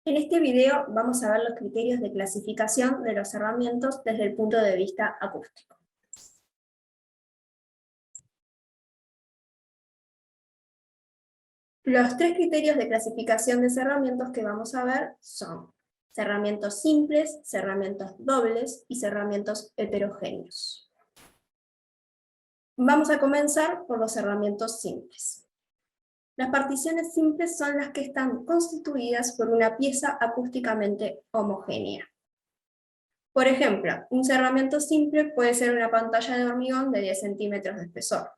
En este video vamos a ver los criterios de clasificación de los cerramientos desde el punto de vista acústico. Los tres criterios de clasificación de cerramientos que vamos a ver son cerramientos simples, cerramientos dobles y cerramientos heterogéneos. Vamos a comenzar por los cerramientos simples. Las particiones simples son las que están constituidas por una pieza acústicamente homogénea. Por ejemplo, un cerramiento simple puede ser una pantalla de hormigón de 10 centímetros de espesor.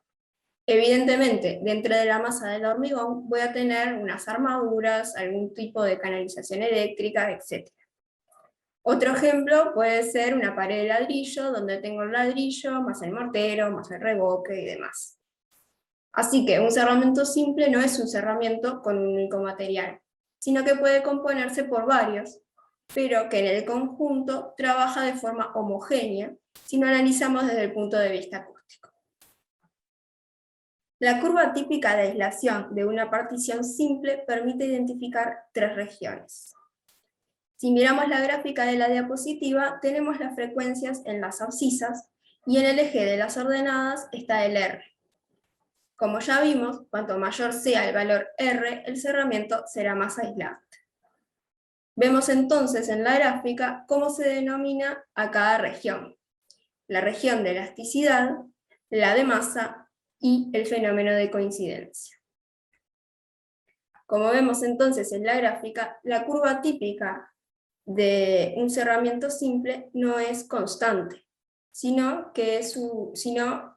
Evidentemente, dentro de la masa del hormigón voy a tener unas armaduras, algún tipo de canalización eléctrica, etc. Otro ejemplo puede ser una pared de ladrillo, donde tengo el ladrillo, más el mortero, más el revoque y demás. Así que un cerramiento simple no es un cerramiento con un único material, sino que puede componerse por varios, pero que en el conjunto trabaja de forma homogénea si lo analizamos desde el punto de vista acústico. La curva típica de aislación de una partición simple permite identificar tres regiones. Si miramos la gráfica de la diapositiva, tenemos las frecuencias en las abscisas y en el eje de las ordenadas está el R. Como ya vimos, cuanto mayor sea el valor R, el cerramiento será más aislante. Vemos entonces en la gráfica cómo se denomina a cada región. La región de elasticidad, la de masa y el fenómeno de coincidencia. Como vemos entonces en la gráfica, la curva típica de un cerramiento simple no es constante, sino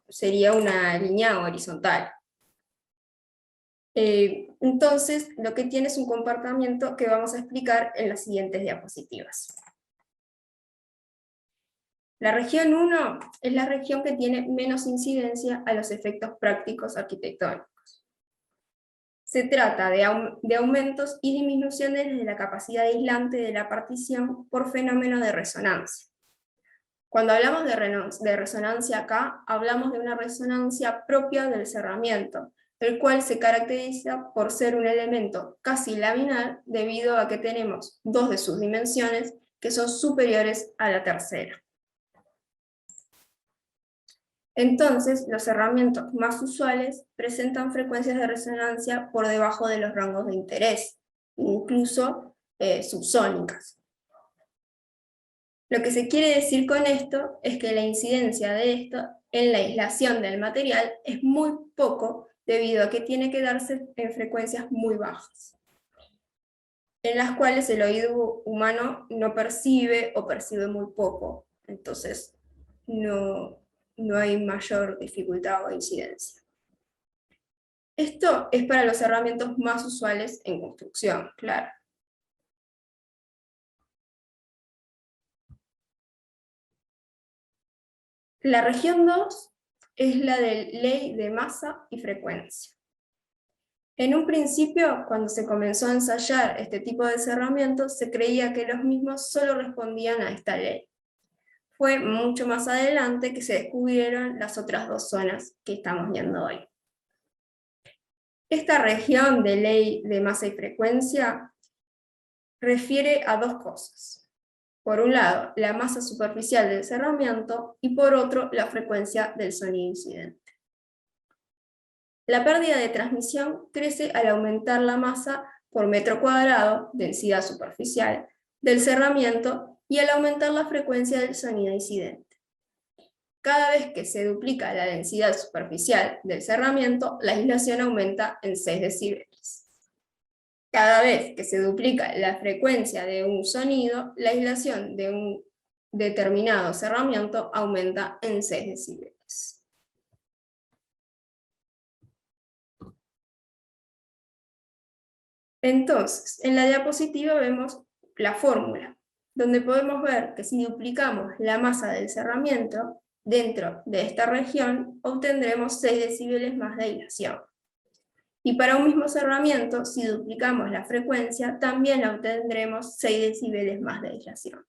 sería una línea horizontal. Entonces, lo que tiene es un comportamiento que vamos a explicar en las siguientes diapositivas. La región 1 es la región que tiene menos incidencia a los efectos prácticos arquitectónicos. Se trata de aumentos y disminuciones de la capacidad aislante de la partición por fenómeno de resonancia. Cuando hablamos de resonancia acá, hablamos de una resonancia propia del cerramiento, el cual se caracteriza por ser un elemento casi laminar debido a que tenemos dos de sus dimensiones que son superiores a la tercera. Entonces, los cerramientos más usuales presentan frecuencias de resonancia por debajo de los rangos de interés, incluso subsónicas. Lo que se quiere decir con esto es que la incidencia de esto en la aislación del material es muy poco debido a que tiene que darse en frecuencias muy bajas, en las cuales el oído humano no percibe o percibe muy poco, entonces no hay mayor dificultad o incidencia. Esto es para los cerramientos más usuales en construcción, claro. La región 2 es la de ley de masa y frecuencia. En un principio, cuando se comenzó a ensayar este tipo de cerramientos, se creía que los mismos solo respondían a esta ley. Fue mucho más adelante que se descubrieron las otras dos zonas que estamos viendo hoy. Esta región de ley de masa y frecuencia refiere a dos cosas. Por un lado, la masa superficial del cerramiento y por otro, la frecuencia del sonido incidente. La pérdida de transmisión crece al aumentar la masa por metro cuadrado, densidad superficial, del cerramiento y al aumentar la frecuencia del sonido incidente. Cada vez que se duplica la densidad superficial del cerramiento, la aislación aumenta en 6 decibeles. Cada vez que se duplica la frecuencia de un sonido, la aislación de un determinado cerramiento aumenta en 6 decibeles. Entonces, en la diapositiva vemos la fórmula, donde podemos ver que si duplicamos la masa del cerramiento dentro de esta región, obtendremos 6 decibeles más de aislación. Y para un mismo cerramiento, si duplicamos la frecuencia, también obtendremos 6 decibeles más de aislación.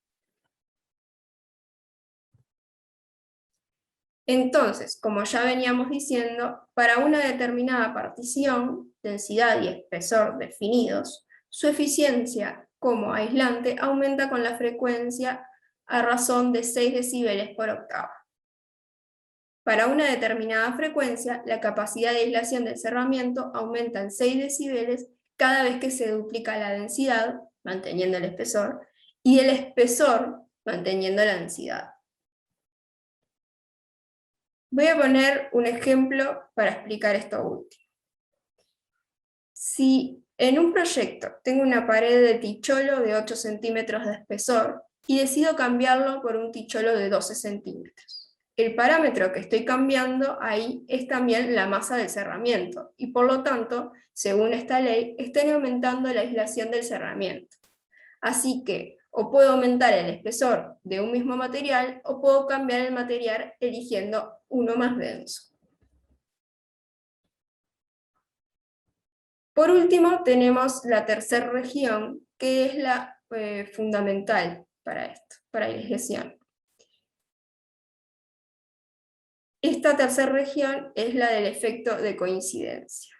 Entonces, como ya veníamos diciendo, para una determinada partición, densidad y espesor definidos, su eficiencia como aislante aumenta con la frecuencia a razón de 6 decibeles por octava. Para una determinada frecuencia, la capacidad de aislación del cerramiento aumenta en 6 decibeles cada vez que se duplica la densidad, manteniendo el espesor, y el espesor, manteniendo la densidad. Voy a poner un ejemplo para explicar esto último. Si en un proyecto tengo una pared de ticholo de 8 centímetros de espesor y decido cambiarlo por un ticholo de 12 centímetros, el parámetro que estoy cambiando ahí es también la masa del cerramiento, y por lo tanto, según esta ley, estoy aumentando la aislación del cerramiento. Así que, o puedo aumentar el espesor de un mismo material, o puedo cambiar el material eligiendo uno más denso. Por último, tenemos la tercera región, que es la fundamental para esto, para la aislación. Esta tercera región es la del efecto de coincidencia.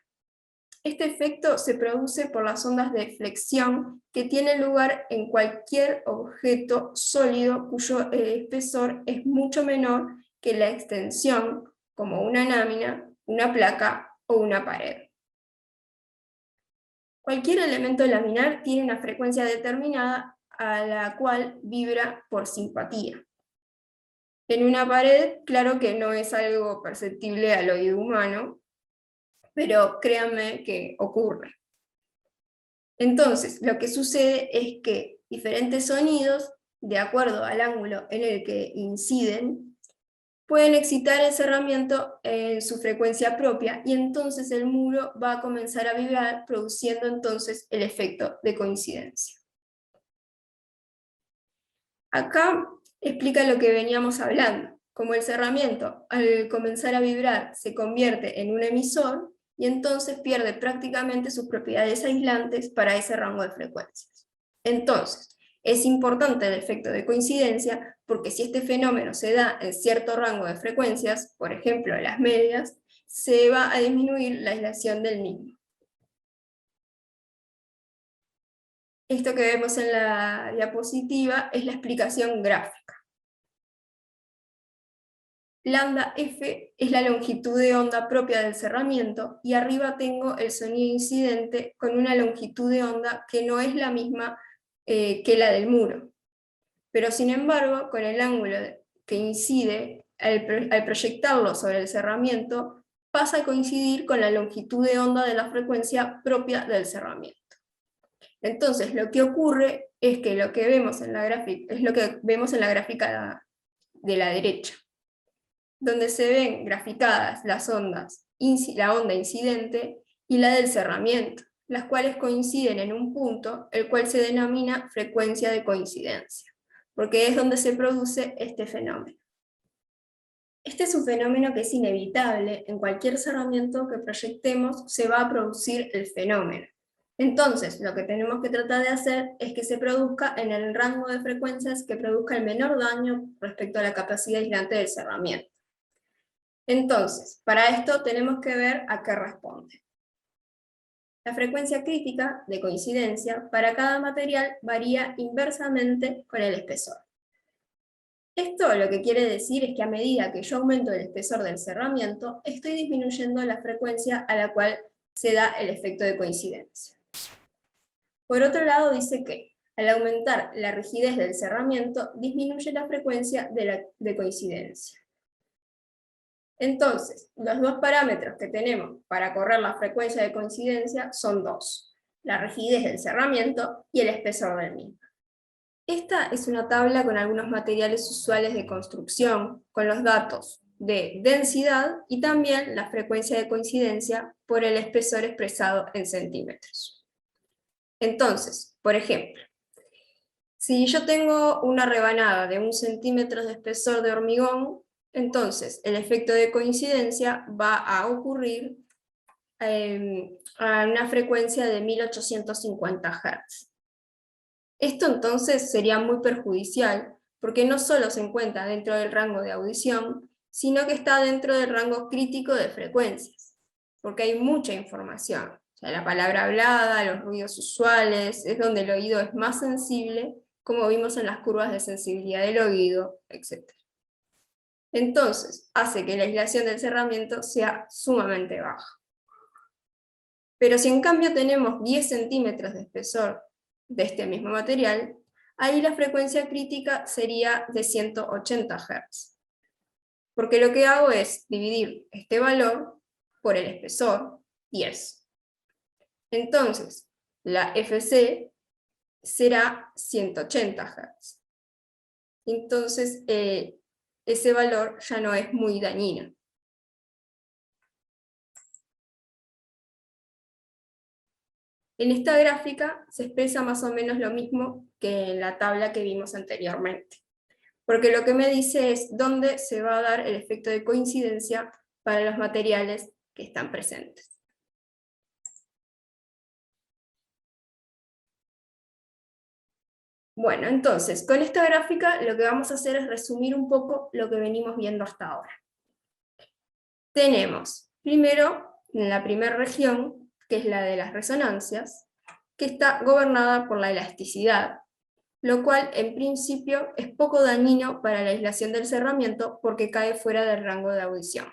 Este efecto se produce por las ondas de flexión que tienen lugar en cualquier objeto sólido cuyo espesor es mucho menor que la extensión, como una lámina, una placa o una pared. Cualquier elemento laminar tiene una frecuencia determinada a la cual vibra por simpatía. En una pared, claro que no es algo perceptible al oído humano, pero créanme que ocurre. Entonces, lo que sucede es que diferentes sonidos, de acuerdo al ángulo en el que inciden, pueden excitar el cerramiento en su frecuencia propia, y entonces el muro va a comenzar a vibrar, produciendo entonces el efecto de coincidencia. Acá explica lo que veníamos hablando. Como el cerramiento, al comenzar a vibrar, se convierte en un emisor, y entonces pierde prácticamente sus propiedades aislantes para ese rango de frecuencias. Entonces, es importante el efecto de coincidencia, porque si este fenómeno se da en cierto rango de frecuencias, por ejemplo las medias, se va a disminuir la aislación del mismo. Esto que vemos en la diapositiva es la explicación gráfica. Lambda F es la longitud de onda propia del cerramiento, y arriba tengo el sonido incidente con una longitud de onda que no es la misma que la del muro. Pero sin embargo, con el ángulo que incide al proyectarlo sobre el cerramiento, pasa a coincidir con la longitud de onda de la frecuencia propia del cerramiento. Entonces, lo que ocurre es que lo que vemos en la gráfica es lo que vemos en la gráfica de la derecha, donde se ven graficadas las ondas, la onda incidente y la del cerramiento, las cuales coinciden en un punto, el cual se denomina frecuencia de coincidencia, porque es donde se produce este fenómeno. Este es un fenómeno que es inevitable. En cualquier cerramiento que proyectemos se va a producir el fenómeno. Entonces, lo que tenemos que tratar de hacer es que se produzca en el rango de frecuencias que produzca el menor daño respecto a la capacidad aislante del cerramiento. Entonces, para esto tenemos que ver a qué responde. La frecuencia crítica de coincidencia para cada material varía inversamente con el espesor. Esto lo que quiere decir es que a medida que yo aumento el espesor del cerramiento, estoy disminuyendo la frecuencia a la cual se da el efecto de coincidencia. Por otro lado, dice que al aumentar la rigidez del cerramiento, disminuye la frecuencia de coincidencia. Entonces, los dos parámetros que tenemos para correr la frecuencia de coincidencia son dos: la rigidez del cerramiento y el espesor del mismo. Esta es una tabla con algunos materiales usuales de construcción, con los datos de densidad y también la frecuencia de coincidencia por el espesor expresado en centímetros. Entonces, por ejemplo, si yo tengo una rebanada de 1 centímetro de espesor de hormigón, entonces el efecto de coincidencia va a ocurrir a una frecuencia de 1850 Hz. Esto entonces sería muy perjudicial, porque no solo se encuentra dentro del rango de audición, sino que está dentro del rango crítico de frecuencias, porque hay mucha información. sea, la palabra hablada, los ruidos usuales, es donde el oído es más sensible, como vimos en las curvas de sensibilidad del oído, etc. Entonces, hace que la aislación del cerramiento sea sumamente baja. Pero si en cambio tenemos 10 centímetros de espesor de este mismo material, ahí la frecuencia crítica sería de 180 Hz. Porque lo que hago es dividir este valor por el espesor, 10. Entonces, la FC será 180 Hz. Entonces, ese valor ya no es muy dañino. En esta gráfica se expresa más o menos lo mismo que en la tabla que vimos anteriormente, porque lo que me dice es dónde se va a dar el efecto de coincidencia para los materiales que están presentes. Bueno, entonces, con esta gráfica lo que vamos a hacer es resumir un poco lo que venimos viendo hasta ahora. Tenemos, primero, en la primera región, que es la de las resonancias, que está gobernada por la elasticidad, lo cual en principio es poco dañino para la aislación del cerramiento porque cae fuera del rango de audición.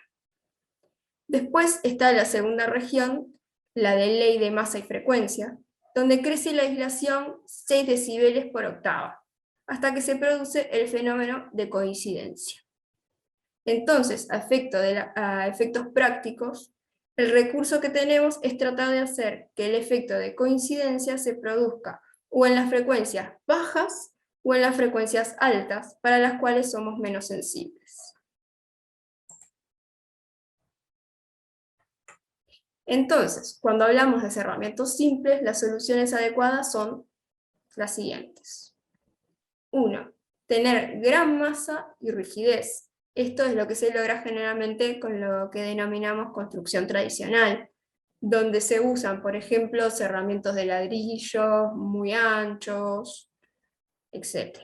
Después está la segunda región, la de ley de masa y frecuencia, donde crece la aislación 6 decibeles por octava, hasta que se produce el fenómeno de coincidencia. Entonces, a efectos prácticos, el recurso que tenemos es tratar de hacer que el efecto de coincidencia se produzca o en las frecuencias bajas o en las frecuencias altas, para las cuales somos menos sensibles. Entonces, cuando hablamos de cerramientos simples, las soluciones adecuadas son las siguientes. 1. Tener gran masa y rigidez. Esto es lo que se logra generalmente con lo que denominamos construcción tradicional, donde se usan, por ejemplo, cerramientos de ladrillo muy anchos, etc.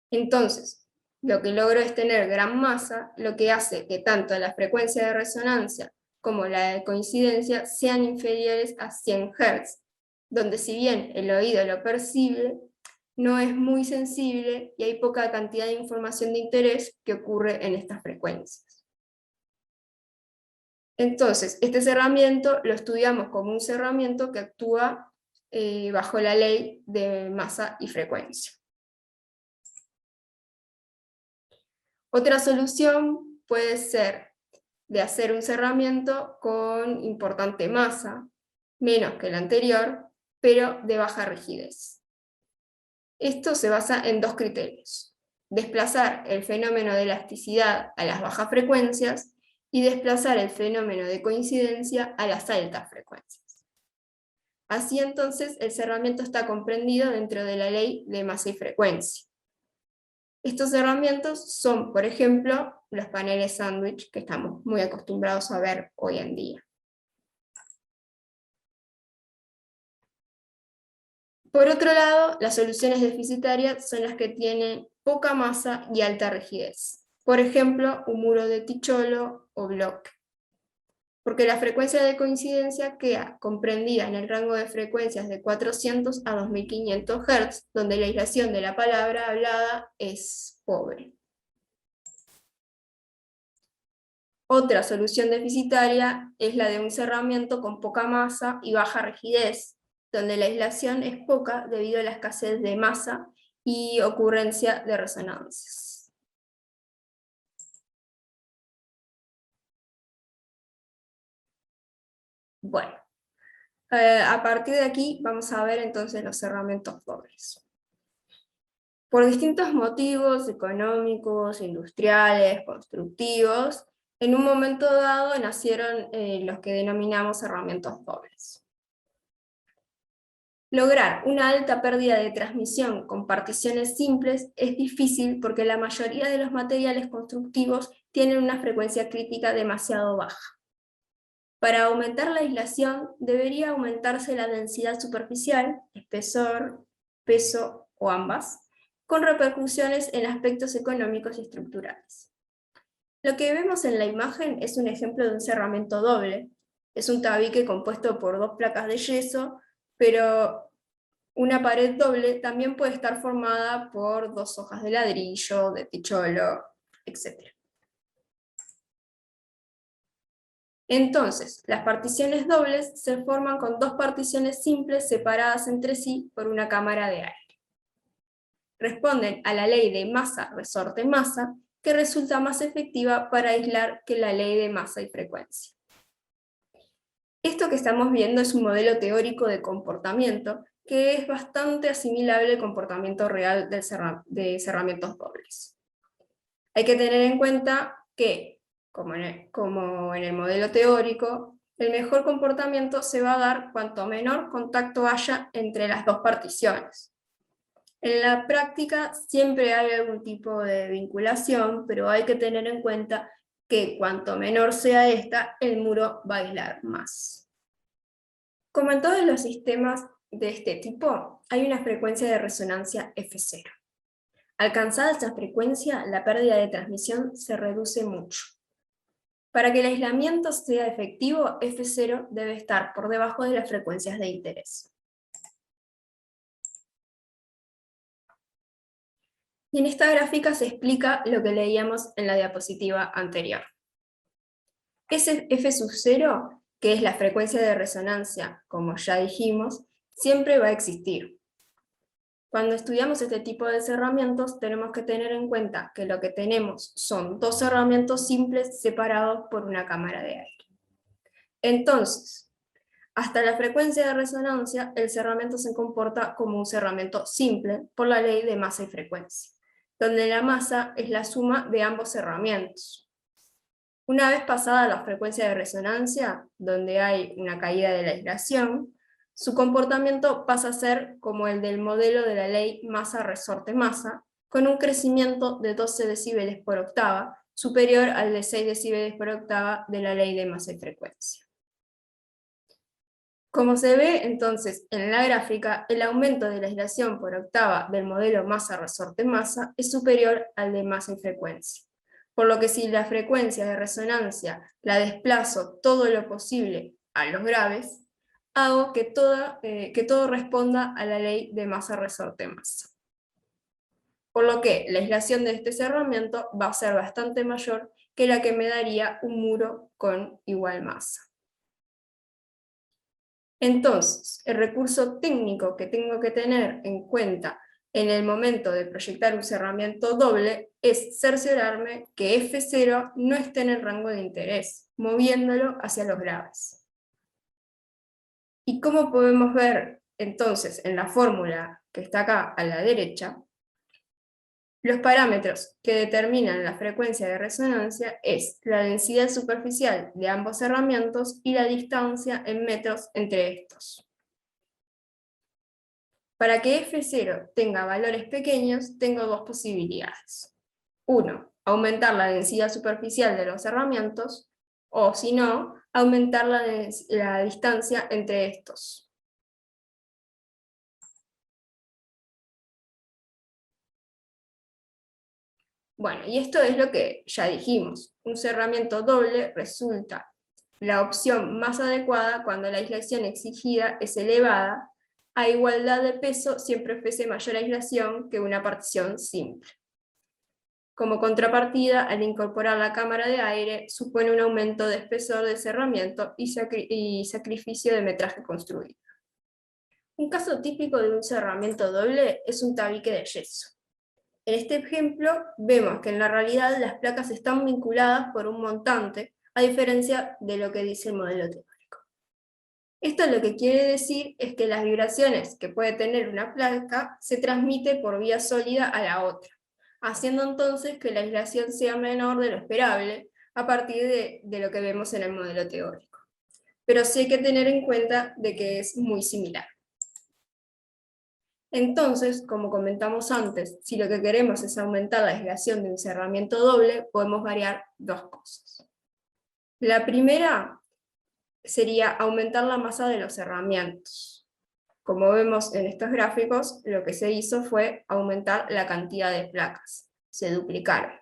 Entonces, lo que logro es tener gran masa, lo que hace que tanto la frecuencia de resonancia como la de coincidencia sean inferiores a 100 Hz, donde si bien el oído lo percibe, no es muy sensible y hay poca cantidad de información de interés que ocurre en estas frecuencias. Entonces, este cerramiento lo estudiamos como un cerramiento que actúa bajo la ley de masa y frecuencia. Otra solución puede ser de hacer un cerramiento con importante masa, menos que el anterior, pero de baja rigidez. Esto se basa en dos criterios: desplazar el fenómeno de elasticidad a las bajas frecuencias y desplazar el fenómeno de coincidencia a las altas frecuencias. Así entonces el cerramiento está comprendido dentro de la ley de masa y frecuencia. Estos cerramientos son, por ejemplo, los paneles sándwich que estamos muy acostumbrados a ver hoy en día. Por otro lado, las soluciones deficitarias son las que tienen poca masa y alta rigidez. Por ejemplo, un muro de ticholo o bloque. Porque la frecuencia de coincidencia queda comprendida en el rango de frecuencias de 400 a 2500 Hz, donde la aislación de la palabra hablada es pobre. Otra solución deficitaria es la de un cerramiento con poca masa y baja rigidez, donde la aislación es poca debido a la escasez de masa y ocurrencia de resonancias. Bueno, a partir de aquí vamos a ver entonces los cerramientos dobles. Por distintos motivos económicos, industriales, constructivos, en un momento dado nacieron los que denominamos cerramientos dobles. Lograr una alta pérdida de transmisión con particiones simples es difícil porque la mayoría de los materiales constructivos tienen una frecuencia crítica demasiado baja. Para aumentar la aislación debería aumentarse la densidad superficial, espesor, peso o ambas, con repercusiones en aspectos económicos y estructurales. Lo que vemos en la imagen es un ejemplo de un cerramiento doble, Es un tabique compuesto por 2 placas de yeso, pero una pared doble también puede estar formada por 2 hojas de ladrillo, de ticholo, etc. Entonces, las particiones dobles se forman con 2 particiones simples separadas entre sí por una cámara de aire. Responden a la ley de masa-resorte-masa, que resulta más efectiva para aislar que la ley de masa y frecuencia. Esto que estamos viendo es un modelo teórico de comportamiento que es bastante asimilable al comportamiento real de cerramientos dobles. Hay que tener en cuenta que, como en el modelo teórico, el mejor comportamiento se va a dar cuanto menor contacto haya entre las 2 particiones. En la práctica siempre hay algún tipo de vinculación, pero hay que tener en cuenta que cuanto menor sea esta, el muro va a aislar más. Como en todos los sistemas de este tipo, hay una frecuencia de resonancia F0. Alcanzada esta frecuencia, la pérdida de transmisión se reduce mucho. Para que el aislamiento sea efectivo, F0 debe estar por debajo de las frecuencias de interés. Y en esta gráfica se explica lo que leíamos en la diapositiva anterior. Ese F sub 0, que es la frecuencia de resonancia, como ya dijimos, siempre va a existir. Cuando estudiamos este tipo de cerramientos, tenemos que tener en cuenta que lo que tenemos son 2 cerramientos simples separados por una cámara de aire. Entonces, hasta la frecuencia de resonancia, el cerramiento se comporta como un cerramiento simple por la ley de masa y frecuencia, donde la masa es la suma de ambos cerramientos. Una vez pasada la frecuencia de resonancia, donde hay una caída de la aislación, su comportamiento pasa a ser como el del modelo de la ley masa-resorte-masa, con un crecimiento de 12 decibeles por octava, superior al de 6 decibeles por octava de la ley de masa y frecuencia. Como se ve entonces en la gráfica, el aumento de la aislación por octava del modelo masa-resorte-masa es superior al de masa y frecuencia. Por lo que si la frecuencia de resonancia la desplazo todo lo posible a los graves, hago que todo responda a la ley de masa-resorte-masa. Por lo que la aislación de este cerramiento va a ser bastante mayor que la que me daría un muro con igual masa. Entonces, el recurso técnico que tengo que tener en cuenta en el momento de proyectar un cerramiento doble es cerciorarme que F0 no esté en el rango de interés, moviéndolo hacia los graves. ¿Y cómo podemos ver entonces en la fórmula que está acá a la derecha? Los parámetros que determinan la frecuencia de resonancia es la densidad superficial de ambos cerramientos y la distancia en metros entre estos. Para que F0 tenga valores pequeños, tengo 2 posibilidades. 1, aumentar la densidad superficial de los cerramientos, o si no, aumentar la distancia entre estos. Bueno, y esto es lo que ya dijimos. Un cerramiento doble resulta la opción más adecuada cuando la aislación exigida es elevada. A igualdad de peso siempre ofrece mayor aislación que una partición simple. Como contrapartida, al incorporar la cámara de aire, supone un aumento de espesor de cerramiento y sacrificio de metraje construido. Un caso típico de un cerramiento doble es un tabique de yeso. En este ejemplo vemos que en la realidad las placas están vinculadas por un montante, a diferencia de lo que dice el modelo teórico. Esto lo que quiere decir es que las vibraciones que puede tener una placa se transmite por vía sólida a la otra, haciendo entonces que la aislación sea menor de lo esperable a partir de lo que vemos en el modelo teórico. Pero sí hay que tener en cuenta de que es muy similar. Entonces, como comentamos antes, si lo que queremos es aumentar la aislación de un cerramiento doble, podemos variar 2 cosas. La primera sería aumentar la masa de los cerramientos. Como vemos en estos gráficos, lo que se hizo fue aumentar la cantidad de placas, se duplicaron.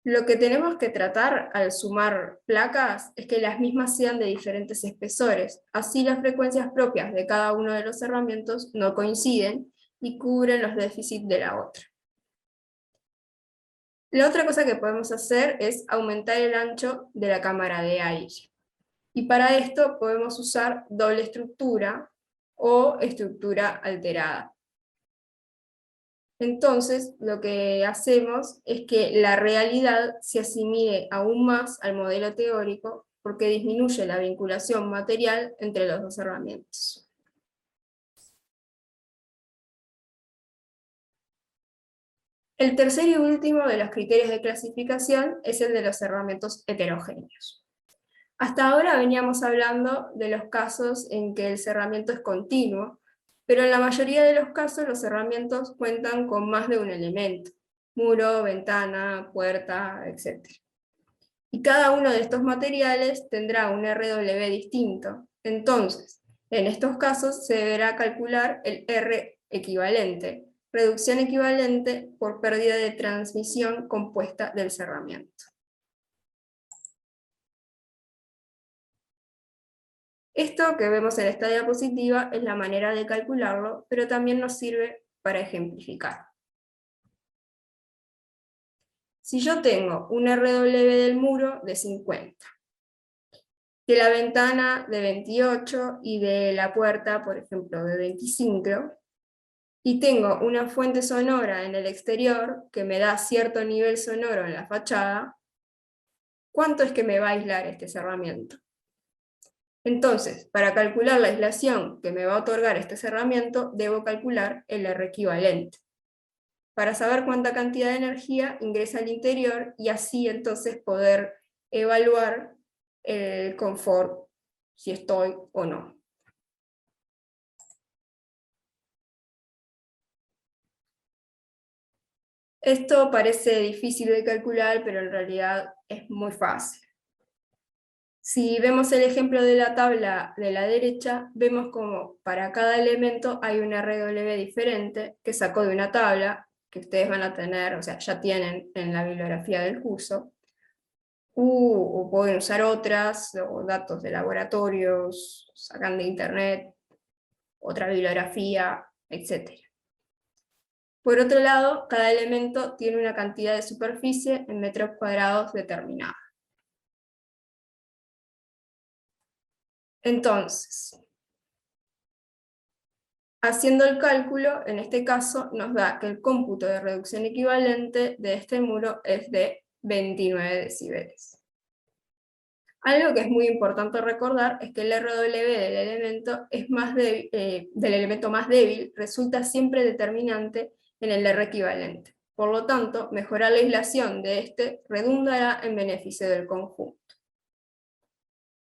Lo que tenemos que tratar al sumar placas es que las mismas sean de diferentes espesores, así las frecuencias propias de cada uno de los cerramientos no coinciden y cubren los déficits de la otra. La otra cosa que podemos hacer es aumentar el ancho de la cámara de aire. Y para esto podemos usar doble estructura o estructura alterada. Entonces, lo que hacemos es que la realidad se asimile aún más al modelo teórico porque disminuye la vinculación material entre los dos cerramientos. El tercer y último de los criterios de clasificación es el de los cerramientos heterogéneos. Hasta ahora veníamos hablando de los casos en que el cerramiento es continuo, pero en la mayoría de los casos los cerramientos cuentan con más de un elemento, muro, ventana, puerta, etc. Y cada uno de estos materiales tendrá un RW distinto. Entonces, en estos casos se deberá calcular el R equivalente, reducción equivalente por pérdida de transmisión compuesta del cerramiento. Esto que vemos en esta diapositiva es la manera de calcularlo, pero también nos sirve para ejemplificar. Si yo tengo un RW del muro de 50, de la ventana de 28 y de la puerta, por ejemplo, de 25, y tengo una fuente sonora en el exterior que me da cierto nivel sonoro en la fachada, ¿cuánto es que me va a aislar este cerramiento? Entonces, para calcular la aislación que me va a otorgar este cerramiento, debo calcular el R equivalente, para saber cuánta cantidad de energía ingresa al interior y así entonces poder evaluar el confort, si estoy o no. Esto parece difícil de calcular, pero en realidad es muy fácil. Si vemos el ejemplo de la tabla de la derecha, vemos como para cada elemento hay un RW diferente que sacó de una tabla que ustedes van a tener, o sea, ya tienen en la bibliografía del curso, o pueden usar otras, o datos de laboratorios, sacan de internet, otra bibliografía, etc. Por otro lado, cada elemento tiene una cantidad de superficie en metros cuadrados determinada. Entonces, haciendo el cálculo, en este caso nos da que el cómputo de reducción equivalente de este muro es de 29 decibeles. Algo que es muy importante recordar es que el RW del elemento más débil resulta siempre determinante en el R equivalente. Por lo tanto, mejorar la aislación de este redundará en beneficio del conjunto.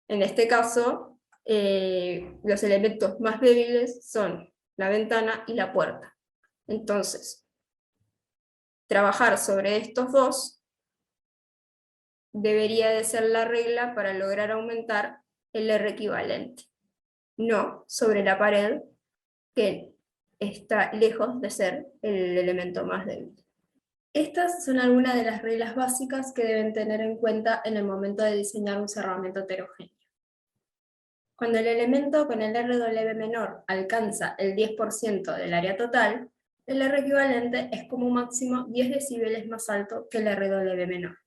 En este caso, los elementos más débiles son la ventana y la puerta. Entonces, trabajar sobre estos dos debería de ser la regla para lograr aumentar el R equivalente, no sobre la pared, que está lejos de ser el elemento más débil. Estas son algunas de las reglas básicas que deben tener en cuenta en el momento de diseñar un cerramiento heterogéneo. Cuando el elemento con el RW menor alcanza el 10% del área total, el R equivalente es como máximo 10 decibeles más alto que el RW menor.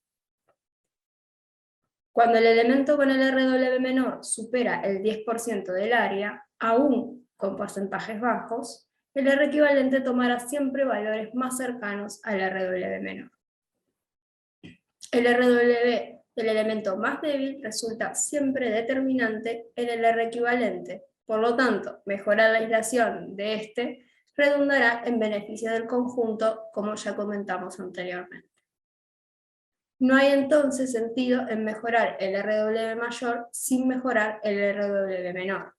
Cuando el elemento con el RW menor supera el 10% del área, aún con porcentajes bajos, el R equivalente tomará siempre valores más cercanos al RW menor. El RW del elemento más débil resulta siempre determinante en el R equivalente, por lo tanto, mejorar la aislación de este redundará en beneficio del conjunto, como ya comentamos anteriormente. No hay entonces sentido en mejorar el RW mayor sin mejorar el RW menor.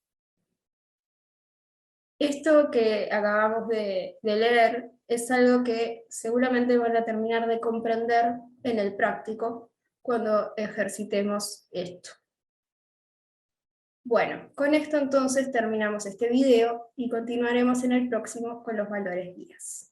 Esto que acabamos de leer es algo que seguramente van a terminar de comprender en el práctico cuando ejercitemos esto. Bueno, con esto entonces terminamos este video y continuaremos en el próximo con los valores guías.